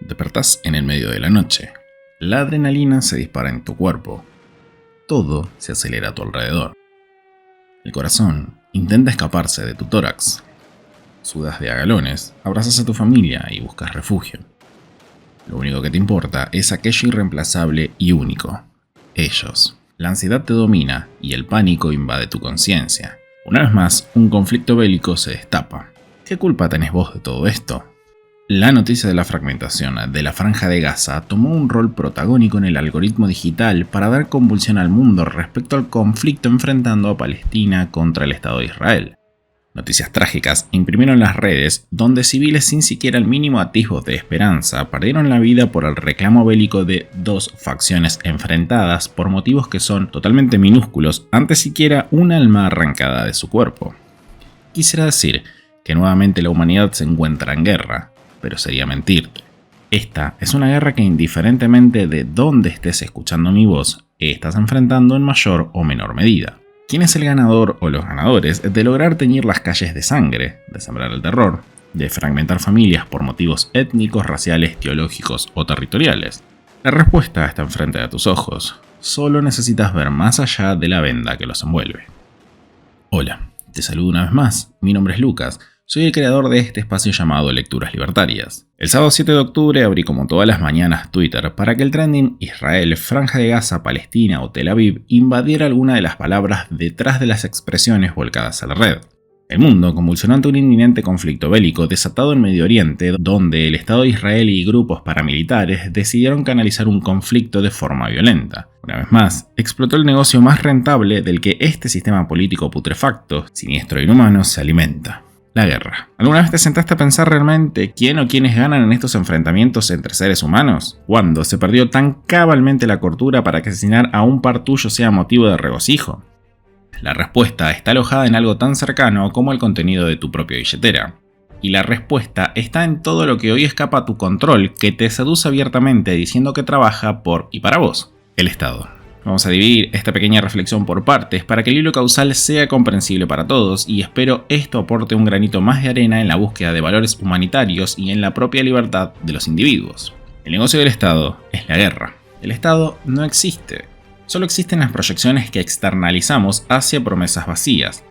Despertás en el medio de la noche. La adrenalina se dispara en tu cuerpo. Todo se acelera a tu alrededor. El corazón intenta escaparse de tu tórax. Sudas de a galones, abrazas a tu familia y buscas refugio. Lo único que te importa es aquello irreemplazable y único: ellos. La ansiedad te domina y el pánico invade tu conciencia. Una vez más, un conflicto bélico se destapa. ¿Qué culpa tenés vos de todo esto? La noticia de la fragmentación de la Franja de Gaza tomó un rol protagónico en el algoritmo digital para dar convulsión al mundo respecto al conflicto enfrentando a Palestina contra el Estado de Israel. Noticias trágicas imprimieron las redes, donde civiles sin siquiera el mínimo atisbo de esperanza perdieron la vida por el reclamo bélico de dos facciones enfrentadas por motivos que son totalmente minúsculos ante siquiera un alma arrancada de su cuerpo. Quisiera decir que nuevamente la humanidad se encuentra en guerra, pero sería mentirte. Esta es una guerra que, indiferentemente de dónde estés escuchando mi voz, estás enfrentando en mayor o menor medida. ¿Quién es el ganador o los ganadores de lograr teñir las calles de sangre, de sembrar el terror, de fragmentar familias por motivos étnicos, raciales, teológicos o territoriales? La respuesta está enfrente de tus ojos. Solo necesitas ver más allá de la venda que los envuelve. Hola, te saludo una vez más. Mi nombre es Lucas. Soy el creador de este espacio llamado Lecturas Libertarias. El sábado 7 de octubre abrí como todas las mañanas Twitter para que el trending Israel, Franja de Gaza, Palestina o Tel Aviv invadiera alguna de las palabras detrás de las expresiones volcadas a la red. El mundo convulsionó ante un inminente conflicto bélico desatado en Medio Oriente, donde el Estado de Israel y grupos paramilitares decidieron canalizar un conflicto de forma violenta. Una vez más, explotó el negocio más rentable del que este sistema político putrefacto, siniestro e inhumano se alimenta: la guerra. ¿Alguna vez te sentaste a pensar realmente quién o quiénes ganan en estos enfrentamientos entre seres humanos? ¿Cuándo se perdió tan cabalmente la cordura para que asesinar a un par tuyo sea motivo de regocijo? La respuesta está alojada en algo tan cercano como el contenido de tu propia billetera. Y la respuesta está en todo lo que hoy escapa a tu control, que te seduce abiertamente diciendo que trabaja por y para vos: el Estado. Vamos a dividir esta pequeña reflexión por partes para que el hilo causal sea comprensible para todos, y espero esto aporte un granito más de arena en la búsqueda de valores humanitarios y en la propia libertad de los individuos. El negocio del Estado es la guerra. El Estado no existe. Solo existen las proyecciones que externalizamos hacia promesas vacías.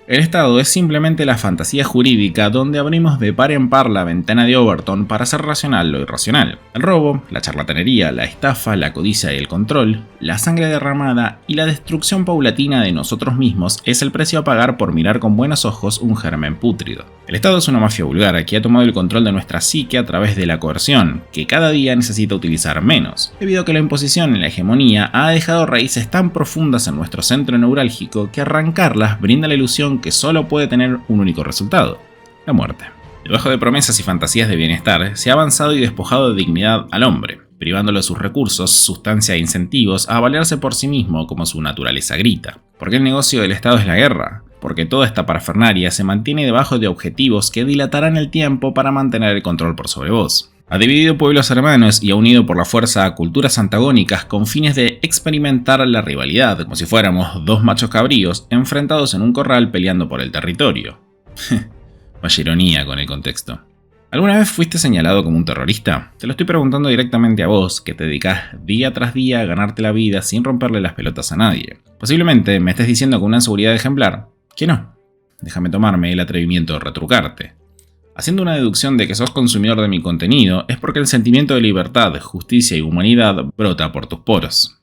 El Estado es simplemente la fantasía jurídica donde abrimos de par en par la ventana de Overton para hacer racional lo irracional. El robo, la charlatanería, la estafa, la codicia y el control, la sangre derramada y la destrucción paulatina de nosotros mismos es el precio a pagar por mirar con buenos ojos un germen pútrido. El Estado es una mafia vulgar que ha tomado el control de nuestra psique a través de la coerción, que cada día necesita utilizar menos, debido a que la imposición en la hegemonía ha dejado raíces tan profundas en nuestro centro neurálgico que arrancarlas brinda la ilusión que solo puede tener un único resultado: la muerte. Debajo de promesas y fantasías de bienestar, se ha avanzado y despojado de dignidad al hombre, privándolo de sus recursos, sustancia e incentivos a valerse por sí mismo como su naturaleza grita. ¿Por qué el negocio del Estado es la guerra? Porque toda esta parafernalia se mantiene debajo de objetivos que dilatarán el tiempo para mantener el control por sobre vos. Ha dividido pueblos hermanos y ha unido por la fuerza a culturas antagónicas con fines de experimentar la rivalidad, como si fuéramos dos machos cabríos enfrentados en un corral peleando por el territorio. Vaya ironía con el contexto. ¿Alguna vez fuiste señalado como un terrorista? Te lo estoy preguntando directamente a vos, que te dedicás día tras día a ganarte la vida sin romperle las pelotas a nadie. Posiblemente me estés diciendo con una seguridad ejemplar que no. Déjame tomarme el atrevimiento de retrucarte. Haciendo una deducción de que sos consumidor de mi contenido, es porque el sentimiento de libertad, justicia y humanidad brota por tus poros.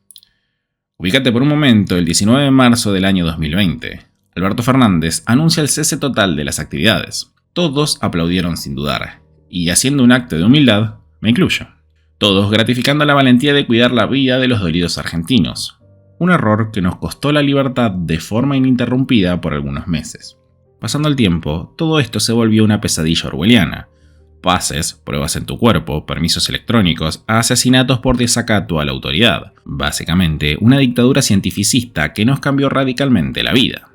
Ubícate por un momento el 19 de marzo del año 2020. Alberto Fernández anuncia el cese total de las actividades. Todos aplaudieron sin dudar, y haciendo un acto de humildad, me incluyo. Todos gratificando la valentía de cuidar la vida de los dolidos argentinos. Un error que nos costó la libertad de forma ininterrumpida por algunos meses. Pasando el tiempo, todo esto se volvió una pesadilla orwelliana. Pases, pruebas en tu cuerpo, permisos electrónicos, asesinatos por desacato a la autoridad. Básicamente, una dictadura cientificista que nos cambió radicalmente la vida.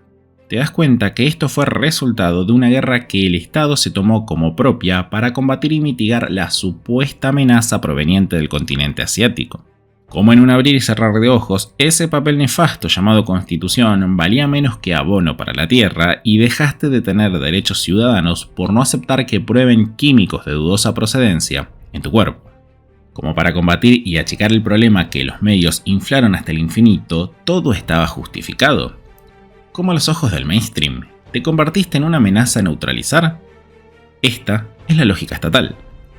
Te das cuenta que esto fue resultado de una guerra que el Estado se tomó como propia para combatir y mitigar la supuesta amenaza proveniente del continente asiático. Como en un abrir y cerrar de ojos, ese papel nefasto llamado Constitución valía menos que abono para la tierra y dejaste de tener derechos ciudadanos por no aceptar que prueben químicos de dudosa procedencia en tu cuerpo. Como para combatir y achicar el problema que los medios inflaron hasta el infinito, todo estaba justificado. ¿Cómo a los ojos del mainstream te convertiste en una amenaza a neutralizar? Esta es la lógica estatal,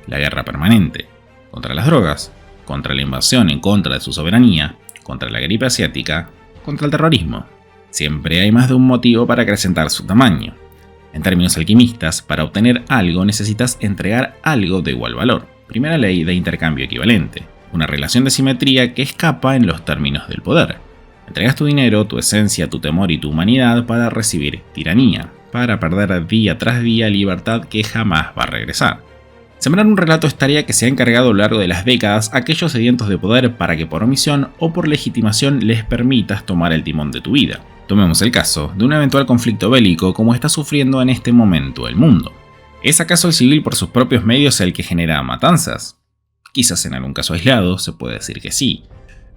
la guerra permanente, contra las drogas, contra la invasión en contra de su soberanía, contra la gripe asiática, contra el terrorismo. Siempre hay más de un motivo para acrecentar su tamaño. En términos alquimistas, para obtener algo necesitas entregar algo de igual valor. Primera ley de intercambio equivalente, una relación de simetría que escapa en los términos del poder. Entregas tu dinero, tu esencia, tu temor y tu humanidad para recibir tiranía, para perder día tras día libertad que jamás va a regresar. Sembrar un relato es tarea que se ha encargado a lo largo de las décadas a aquellos sedientos de poder para que por omisión o por legitimación les permitas tomar el timón de tu vida. Tomemos el caso de un eventual conflicto bélico como está sufriendo en este momento el mundo. ¿Es acaso el civil por sus propios medios el que genera matanzas? Quizás en algún caso aislado se puede decir que sí.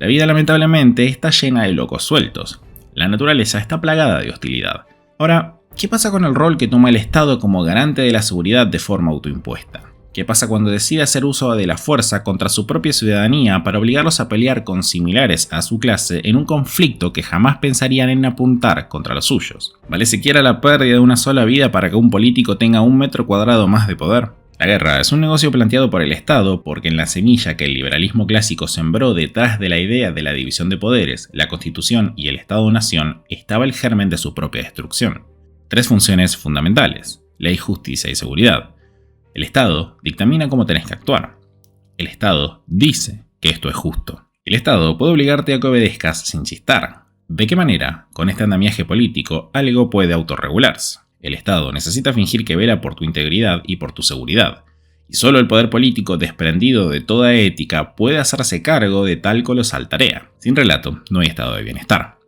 La vida lamentablemente está llena de locos sueltos. La naturaleza está plagada de hostilidad. Ahora, ¿qué pasa con el rol que toma el Estado como garante de la seguridad de forma autoimpuesta? ¿Qué pasa cuando decide hacer uso de la fuerza contra su propia ciudadanía para obligarlos a pelear con similares a su clase en un conflicto que jamás pensarían en apuntar contra los suyos? ¿Vale siquiera la pérdida de una sola vida para que un político tenga 1 metro cuadrado más de poder? La guerra es un negocio planteado por el Estado porque en la semilla que el liberalismo clásico sembró detrás de la idea de la división de poderes, la Constitución y el Estado-Nación estaba el germen de su propia destrucción. 3 funciones fundamentales: ley, justicia y seguridad. El Estado dictamina cómo tenés que actuar. El Estado dice que esto es justo. El Estado puede obligarte a que obedezcas sin chistar. ¿De qué manera? Con este andamiaje político, algo puede autorregularse. El Estado necesita fingir que vela por tu integridad y por tu seguridad. Y solo el poder político desprendido de toda ética puede hacerse cargo de tal colosal tarea. Sin relato, no hay estado de bienestar.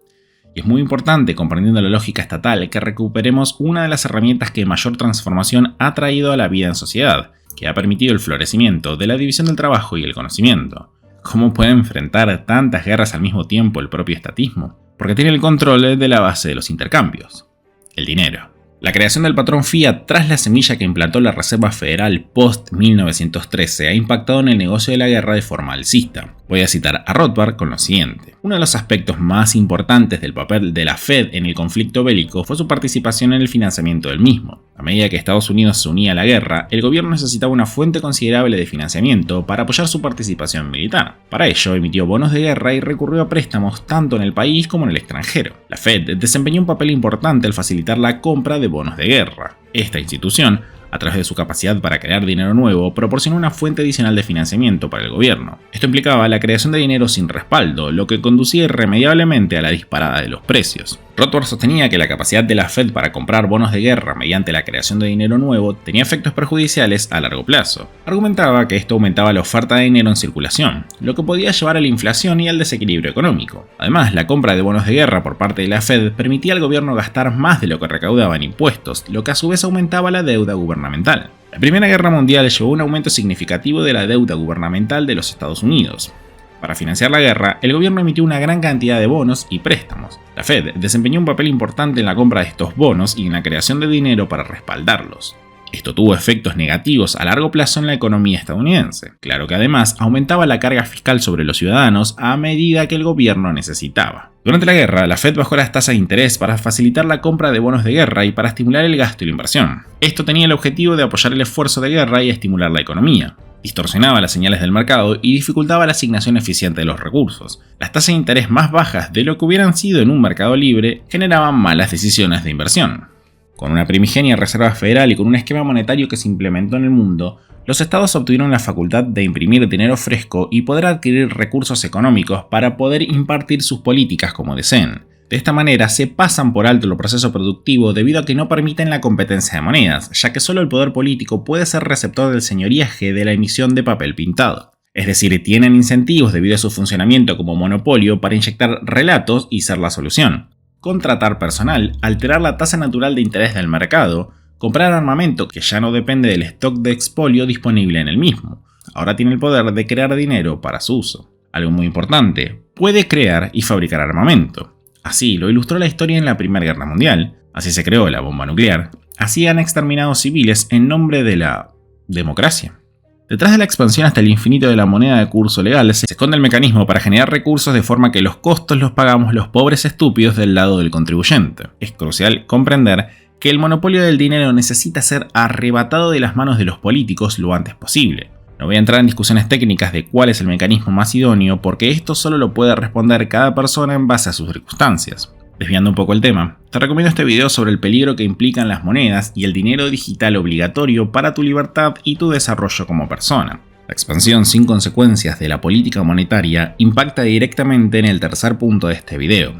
Y es muy importante, comprendiendo la lógica estatal, que recuperemos una de las herramientas que mayor transformación ha traído a la vida en sociedad, que ha permitido el florecimiento de la división del trabajo y el conocimiento. ¿Cómo puede enfrentar tantas guerras al mismo tiempo el propio estatismo? Porque tiene el control de la base de los intercambios: el dinero. La creación del patrón fiat tras la semilla que implantó la Reserva Federal post-1913 ha impactado en el negocio de la guerra de forma alcista. Voy a citar a Rothbard con lo siguiente: uno de los aspectos más importantes del papel de la Fed en el conflicto bélico fue su participación en el financiamiento del mismo. A medida que Estados Unidos se unía a la guerra, el gobierno necesitaba una fuente considerable de financiamiento para apoyar su participación militar. Para ello, emitió bonos de guerra y recurrió a préstamos tanto en el país como en el extranjero. La Fed desempeñó un papel importante al facilitar la compra de bonos de guerra. Esta institución, a través de su capacidad para crear dinero nuevo, proporcionó una fuente adicional de financiamiento para el gobierno. Esto implicaba la creación de dinero sin respaldo, lo que conducía irremediablemente a la disparada de los precios. Rothbard sostenía que la capacidad de la Fed para comprar bonos de guerra mediante la creación de dinero nuevo tenía efectos perjudiciales a largo plazo. Argumentaba que esto aumentaba la oferta de dinero en circulación, lo que podía llevar a la inflación y al desequilibrio económico. Además, la compra de bonos de guerra por parte de la Fed permitía al gobierno gastar más de lo que recaudaba en impuestos, lo que a su vez aumentaba la deuda gubernamental. La Primera Guerra Mundial llevó a un aumento significativo de la deuda gubernamental de los Estados Unidos. Para financiar la guerra, el gobierno emitió una gran cantidad de bonos y préstamos. La Fed desempeñó un papel importante en la compra de estos bonos y en la creación de dinero para respaldarlos. Esto tuvo efectos negativos a largo plazo en la economía estadounidense. Claro que además aumentaba la carga fiscal sobre los ciudadanos a medida que el gobierno necesitaba. Durante la guerra, la Fed bajó las tasas de interés para facilitar la compra de bonos de guerra y para estimular el gasto y la inversión. Esto tenía el objetivo de apoyar el esfuerzo de guerra y estimular la economía. Distorsionaba las señales del mercado y dificultaba la asignación eficiente de los recursos. Las tasas de interés más bajas de lo que hubieran sido en un mercado libre generaban malas decisiones de inversión. Con una primigenia Reserva Federal y con un esquema monetario que se implementó en el mundo, los estados obtuvieron la facultad de imprimir dinero fresco y poder adquirir recursos económicos para poder impartir sus políticas como deseen. De esta manera se pasan por alto el proceso productivo debido a que no permiten la competencia de monedas, ya que solo el poder político puede ser receptor del señoriaje de la emisión de papel pintado. Es decir, tienen incentivos debido a su funcionamiento como monopolio para inyectar relatos y ser la solución. Contratar personal, alterar la tasa natural de interés del mercado, comprar armamento que ya no depende del stock de expolio disponible en el mismo. Ahora tiene el poder de crear dinero para su uso. Algo muy importante, puede crear y fabricar armamento. Así lo ilustró la historia en la Primera Guerra Mundial, así se creó la bomba nuclear, así han exterminado civiles en nombre de la democracia. Detrás de la expansión hasta el infinito de la moneda de curso legal se esconde el mecanismo para generar recursos de forma que los costos los pagamos los pobres estúpidos del lado del contribuyente. Es crucial comprender que el monopolio del dinero necesita ser arrebatado de las manos de los políticos lo antes posible. No voy a entrar en discusiones técnicas de cuál es el mecanismo más idóneo porque esto solo lo puede responder cada persona en base a sus circunstancias. Desviando un poco el tema, te recomiendo este video sobre el peligro que implican las monedas y el dinero digital obligatorio para tu libertad y tu desarrollo como persona. La expansión sin consecuencias de la política monetaria impacta directamente en el tercer punto de este video,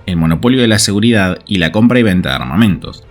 el monopolio de la seguridad y la compra y venta de armamentos.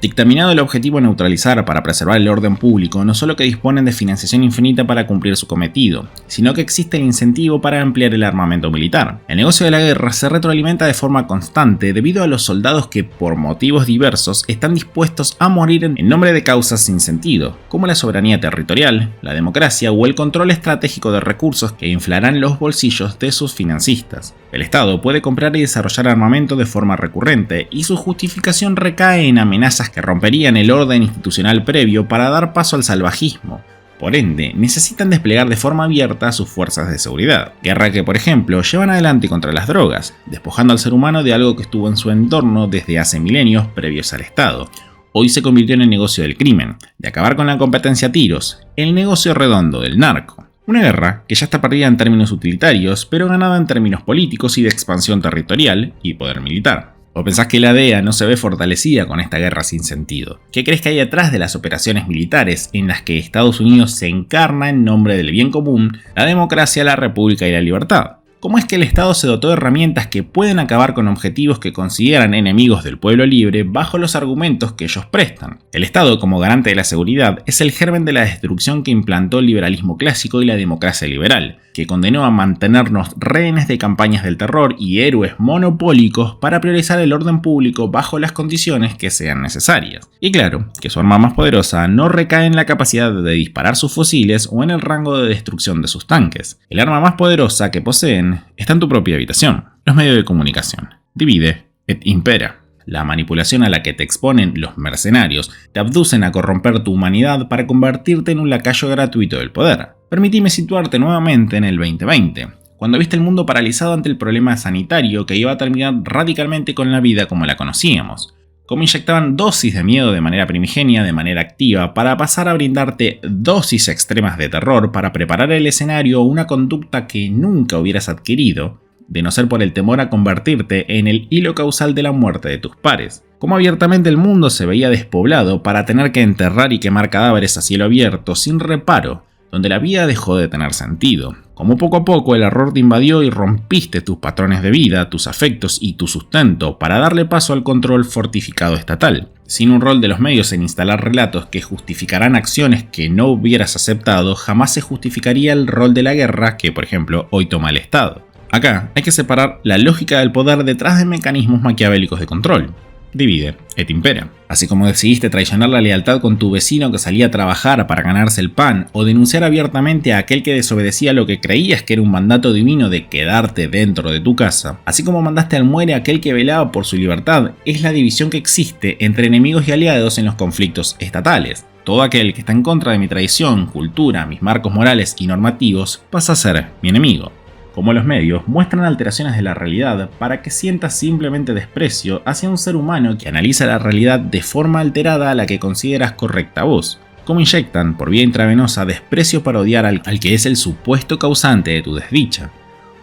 Dictaminado el objetivo de neutralizar para preservar el orden público, no solo que disponen de financiación infinita para cumplir su cometido, sino que existe el incentivo para ampliar el armamento militar. El negocio de la guerra se retroalimenta de forma constante debido a los soldados que, por motivos diversos, están dispuestos a morir en nombre de causas sin sentido, como la soberanía territorial, la democracia o el control estratégico de recursos que inflarán los bolsillos de sus financistas. El Estado puede comprar y desarrollar armamento de forma recurrente, y su justificación recae en amenazas que romperían el orden institucional previo para dar paso al salvajismo. Por ende, necesitan desplegar de forma abierta sus fuerzas de seguridad. Guerra que, por ejemplo, llevan adelante contra las drogas, despojando al ser humano de algo que estuvo en su entorno desde hace milenios previos al Estado. Hoy se convirtió en el negocio del crimen, de acabar con la competencia a tiros, el negocio redondo del narco. Una guerra que ya está perdida en términos utilitarios, pero ganada en términos políticos y de expansión territorial y poder militar. ¿O pensás que la DEA no se ve fortalecida con esta guerra sin sentido? ¿Qué crees que hay detrás de las operaciones militares en las que Estados Unidos se encarna en nombre del bien común, la democracia, la república y la libertad? ¿Cómo es que el Estado se dotó de herramientas que pueden acabar con objetivos que consideran enemigos del pueblo libre bajo los argumentos que ellos prestan? El Estado, como garante de la seguridad, es el germen de la destrucción que implantó el liberalismo clásico y la democracia liberal, que condenó a mantenernos rehenes de campañas del terror y héroes monopólicos para priorizar el orden público bajo las condiciones que sean necesarias. Y claro, que su arma más poderosa no recae en la capacidad de disparar sus fusiles o en el rango de destrucción de sus tanques. El arma más poderosa que poseen está en tu propia habitación, los medios de comunicación. Divide et impera. La manipulación a la que te exponen los mercenarios te abducen a corromper tu humanidad para convertirte en un lacayo gratuito del poder. Permitime situarte nuevamente en el 2020, cuando viste el mundo paralizado ante el problema sanitario que iba a terminar radicalmente con la vida como la conocíamos. Cómo inyectaban dosis de miedo de manera primigenia, de manera activa, para pasar a brindarte dosis extremas de terror para preparar el escenario o una conducta que nunca hubieras adquirido, de no ser por el temor a convertirte en el hilo causal de la muerte de tus pares. Cómo abiertamente el mundo se veía despoblado para tener que enterrar y quemar cadáveres a cielo abierto sin reparo, donde la vida dejó de tener sentido. Como poco a poco el error te invadió y rompiste tus patrones de vida, tus afectos y tu sustento para darle paso al control fortificado estatal. Sin un rol de los medios en instalar relatos que justificarán acciones que no hubieras aceptado, jamás se justificaría el rol de la guerra que, por ejemplo, hoy toma el Estado. Acá hay que separar la lógica del poder detrás de mecanismos maquiavélicos de control. Divide et impera. Así como decidiste traicionar la lealtad con tu vecino que salía a trabajar para ganarse el pan, o denunciar abiertamente a aquel que desobedecía lo que creías que era un mandato divino de quedarte dentro de tu casa, así como mandaste al muere a aquel que velaba por su libertad, es la división que existe entre enemigos y aliados en los conflictos estatales. Todo aquel que está en contra de mi tradición, cultura, mis marcos morales y normativos pasa a ser mi enemigo. Como los medios muestran alteraciones de la realidad para que sientas simplemente desprecio hacia un ser humano que analiza la realidad de forma alterada a la que consideras correcta vos. Como inyectan por vía intravenosa desprecio para odiar al que es el supuesto causante de tu desdicha.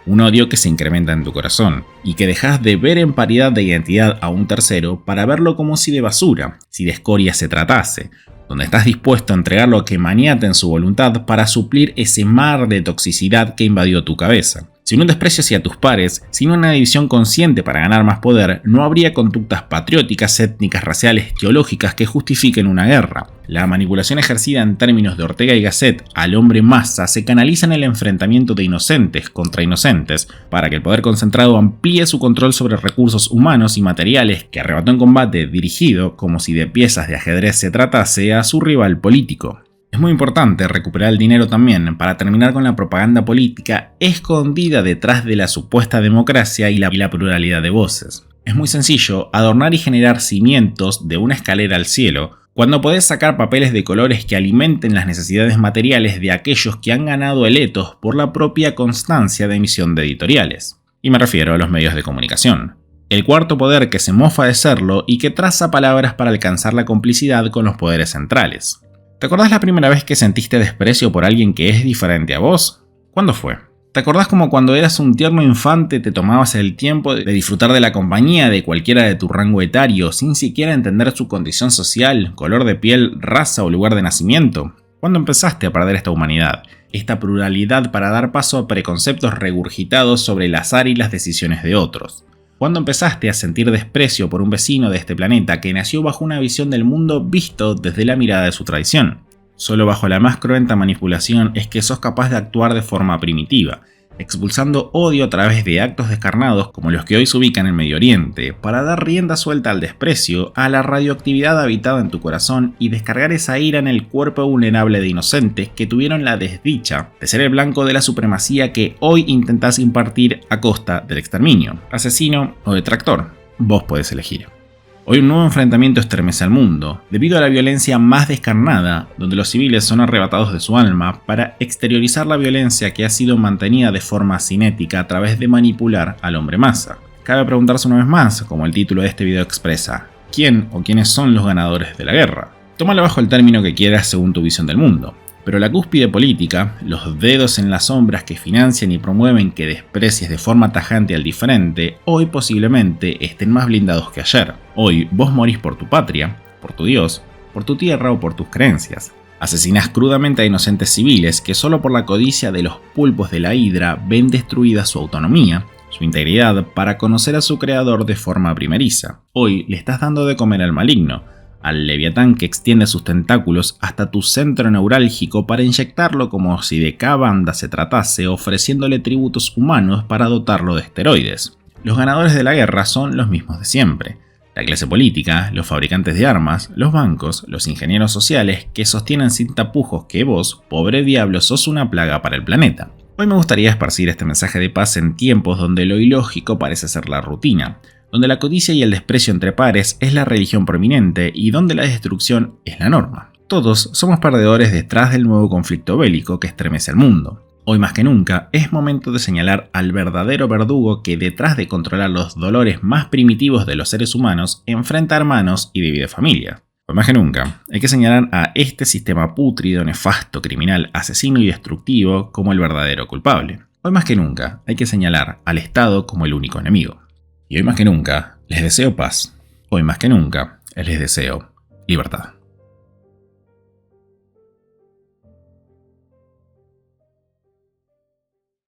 Un odio que se incrementa en tu corazón y que dejas de ver en paridad de identidad a un tercero para verlo como si de basura, si de escoria se tratase, donde estás dispuesto a entregar lo que maniata en su voluntad para suplir ese mar de toxicidad que invadió tu cabeza. Sin un desprecio hacia tus pares, sin una división consciente para ganar más poder, no habría conductas patrióticas, étnicas, raciales, teológicas que justifiquen una guerra. La manipulación ejercida en términos de Ortega y Gasset al hombre masa se canaliza en el enfrentamiento de inocentes contra inocentes para que el poder concentrado amplíe su control sobre recursos humanos y materiales que arrebató en combate dirigido, como si de piezas de ajedrez se tratase, a su rival político. Es muy importante recuperar el dinero también para terminar con la propaganda política escondida detrás de la supuesta democracia y la pluralidad de voces. Es muy sencillo adornar y generar cimientos de una escalera al cielo Cuando podés sacar papeles de colores que alimenten las necesidades materiales de aquellos que han ganado el ethos por la propia constancia de emisión de editoriales. Y me refiero a los medios de comunicación. El cuarto poder que se mofa de serlo y que traza palabras para alcanzar la complicidad con los poderes centrales. ¿Te acordás la primera vez que sentiste desprecio por alguien que es diferente a vos? ¿Cuándo fue? ¿Te acordás como cuando eras un tierno infante te tomabas el tiempo de disfrutar de la compañía de cualquiera de tu rango etario sin siquiera entender su condición social, color de piel, raza o lugar de nacimiento? ¿Cuándo empezaste a perder esta humanidad, esta pluralidad para dar paso a preconceptos regurgitados sobre el azar y las decisiones de otros? ¿Cuándo empezaste a sentir desprecio por un vecino de este planeta que nació bajo una visión del mundo visto desde la mirada de su tradición? Solo bajo la más cruenta manipulación es que sos capaz de actuar de forma primitiva, expulsando odio a través de actos descarnados como los que hoy se ubican en Medio Oriente, para dar rienda suelta al desprecio, a la radioactividad habitada en tu corazón y descargar esa ira en el cuerpo vulnerable de inocentes que tuvieron la desdicha de ser el blanco de la supremacía que hoy intentás impartir a costa del exterminio, asesino o detractor. Vos podés elegir. Hoy un nuevo enfrentamiento estremece al mundo, debido a la violencia más descarnada, donde los civiles son arrebatados de su alma para exteriorizar la violencia que ha sido mantenida de forma cinética a través de manipular al hombre masa. Cabe preguntarse una vez más, como el título de este video expresa, ¿quién o quiénes son los ganadores de la guerra? Tómalo bajo el término que quieras según tu visión del mundo. Pero la cúspide política, los dedos en las sombras que financian y promueven que desprecies de forma tajante al diferente, hoy posiblemente estén más blindados que ayer. Hoy vos morís por tu patria, por tu Dios, por tu tierra o por tus creencias. Asesinás crudamente a inocentes civiles que solo por la codicia de los pulpos de la hidra ven destruida su autonomía, su integridad para conocer a su creador de forma primeriza. Hoy le estás dando de comer al maligno, al leviatán que extiende sus tentáculos hasta tu centro neurálgico para inyectarlo como si de cada banda se tratase, ofreciéndole tributos humanos para dotarlo de esteroides. Los ganadores de la guerra son los mismos de siempre. La clase política, los fabricantes de armas, los bancos, los ingenieros sociales que sostienen sin tapujos que vos, pobre diablo, sos una plaga para el planeta. Hoy me gustaría esparcir este mensaje de paz en tiempos donde lo ilógico parece ser la rutina, donde la codicia y el desprecio entre pares es la religión prominente y donde la destrucción es la norma. Todos somos perdedores detrás del nuevo conflicto bélico que estremece al mundo. Hoy más que nunca es momento de señalar al verdadero verdugo que detrás de controlar los dolores más primitivos de los seres humanos enfrenta a hermanos y divide familias. Hoy más que nunca hay que señalar a este sistema pútrido, nefasto, criminal, asesino y destructivo como el verdadero culpable. Hoy más que nunca hay que señalar al Estado como el único enemigo. Y hoy más que nunca les deseo paz. Hoy más que nunca les deseo libertad.